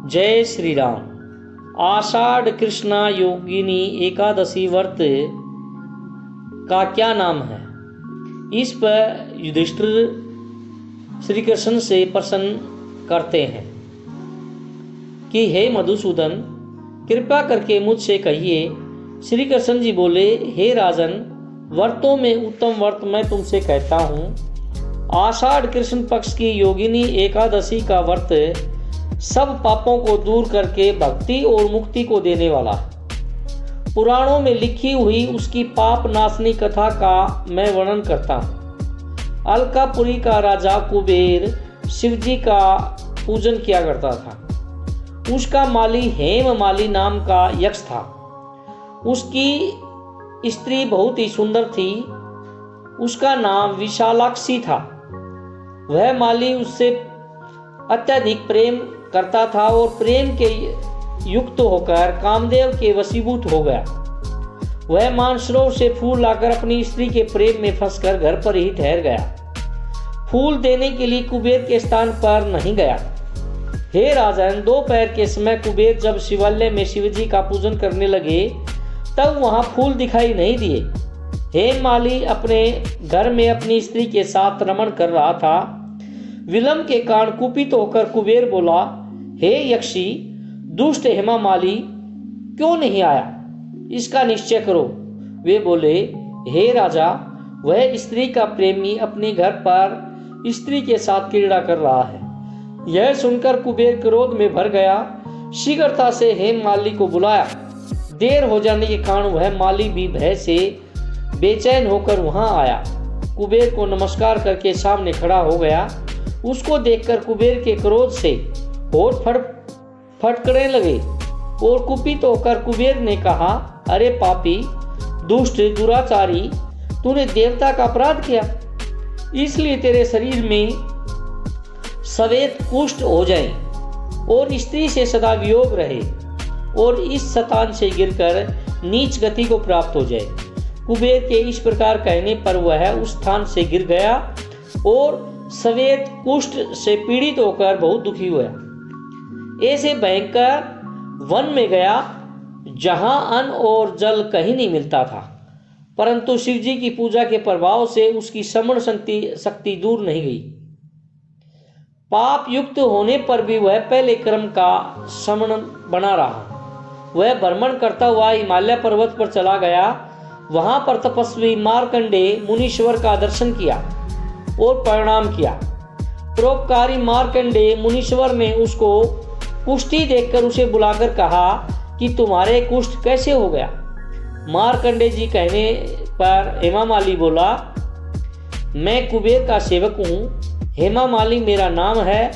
जय श्री राम। आषाढ़ कृष्णा योगिनी एकादशी व्रत का क्या नाम है? इस पर युधिष्ठिर श्री कृष्ण से प्रश्न करते हैं कि हे मधुसूदन, कृपा करके मुझसे कहिए। श्री कृष्ण जी बोले, हे राजन, व्रतों में उत्तम व्रत मैं तुमसे कहता हूँ। आषाढ़ कृष्ण पक्ष की योगिनी एकादशी का व्रत सब पापों को दूर करके भक्ति और मुक्ति को देने वाला है। पुराणों में लिखी हुई उसकी पाप नाशनी कथा का मैं वर्णन करता हूँ। अलकापुरी का राजा कुबेर शिवजी का पूजन किया करता था। उसका माली हेममाली नाम का यक्ष था। उसकी स्त्री बहुत ही सुंदर थी। उसका नाम विशालाक्षी था। वह माली उससे अत्यधिक प्रेम करता था और प्रेम के युक्त होकर कामदेव के वशीभूत हो गया। वह मानसरोवर से फूल लाकर अपनी स्त्री के प्रेम में फंसकर घर पर ही ठहर गया। फूल देने के लिए कुबेर के स्थान पर नहीं गया। हे राजन, दोपहर के समय कुबेर जब शिवालय में शिवजी का पूजन करने लगे तब वहां फूल दिखाई नहीं दिए। हेममाली अपने घर में अपनी स्त्री के साथ रमण कर रहा था। विलंब के कारण कुपित होकर कुबेर बोला, हे यक्षी, दुष्ट हेममाली क्यों नहीं आया? इसका निश्चय करो। वे बोले, हे राजा, वह स्त्री का प्रेमी अपने घर पर स्त्री के साथ क्रीड़ा कर रहा है। यह सुनकर कुबेर क्रोध में भर गया। शीघ्रता से हेममाली को बुलाया। देर हो जाने के कारण वह माली भी भय से बेचैन होकर वहां आया। कुबेर को नमस्कार करके सामने खड़ा हो गया। उसको देखकर कुबेर के क्रोध से होठ फटकने लगे और कुपित होकर कुबेर ने कहा, अरे पापी, दुष्ट, दुराचारी, तूने देवता का अपराध किया, इसलिए तेरे शरीर में श्वेत कुष्ठ हो जाए और स्त्री से सदा वियोग रहे और इस शतान से गिरकर नीच गति को प्राप्त हो जाए। कुबेर के इस प्रकार कहने पर वह उस स्थान से गिर गया और श्वेत कुष्ठ से पीड़ित होकर बहुत दुखी हुआ। ऐसे भयंकर वन में गया जहां अन्न और जल कहीं नहीं मिलता था, परंतु शिवजी की पूजा के प्रभाव से उसकी समण शक्ति दूर नहीं गई। पाप युक्त होने पर भी वह पहले क्रम का समण बना रहा। वह भ्रमण करता हुआ हिमालय पर्वत पर चला गया। वहां पर तपस्वी मार्कंडेय मुनीश्वर का दर्शन किया और प्रणाम किया। परोपकारी मार्कंडेय मुनीश्वर ने उसको कुष्ठी देखकर उसे बुलाकर कहा कि तुम्हारे कुष्ठ कैसे हो गया? मार्कंडेय जी कहने पर हेममाली बोला, मैं कुबेर का सेवक हूँ। हेममाली मेरा नाम है।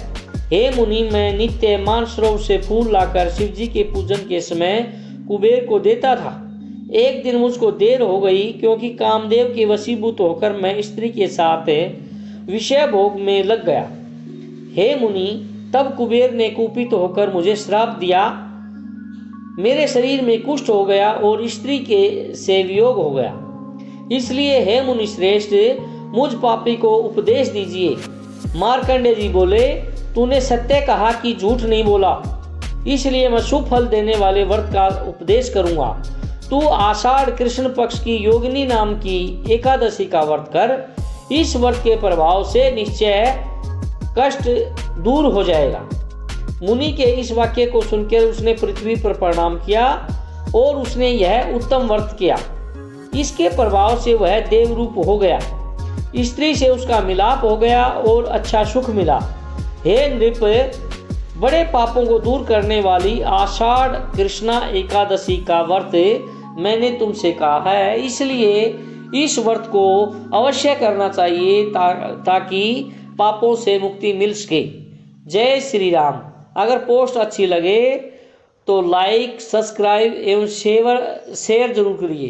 हे मुनि, मैं नित्य मानसरोवर से फूल लाकर शिवजी के पूजन के समय कुबेर को देता था। एक दिन मुझको देर हो गई क्योंकि कामदेव के वशीभूत होकर मैं स्त्री के साथ विषय भोग में लग गया। हे मुनि, तब कुबेर ने कुपित होकर मुझे श्राप दिया। मेरे शरीर में कुष्ठ हो गया और स्त्री के से वियोग हो गया। इसलिए हे मुनि श्रेष्ठ, मुझ पापी को उपदेश दीजिए। मार्कंडेय जी बोले, तूने सत्य कहा कि झूठ नहीं बोला, इसलिए मैं शुभ फल देने वाले व्रत का उपदेश करूंगा। तू आषाढ़ कृष्ण पक्ष की योगिनी नाम की एकादशी का व्रत कर। इस व्रत के प्रभाव से निश्चय कष्ट दूर हो जाएगा। मुनि के इस वाक्य को सुनकर उसने पृथ्वी पर प्रणाम किया और उसने यह उत्तम व्रत किया। इसके प्रभाव से वह देवरूप हो गया। स्त्री से उसका मिलाप हो गया और अच्छा सुख मिला। हे नृप, बड़े पापों को दूर करने वाली आषाढ़ कृष्णा एकादशी का व्रत मैंने तुमसे कहा है, इसलिए इस व्रत को अवश्य करना चाहिए ताकि पापों से मुक्ति मिल सके। जय श्री राम। अगर पोस्ट अच्छी लगे तो लाइक, सब्सक्राइब एवं शेयर जरूर करिए।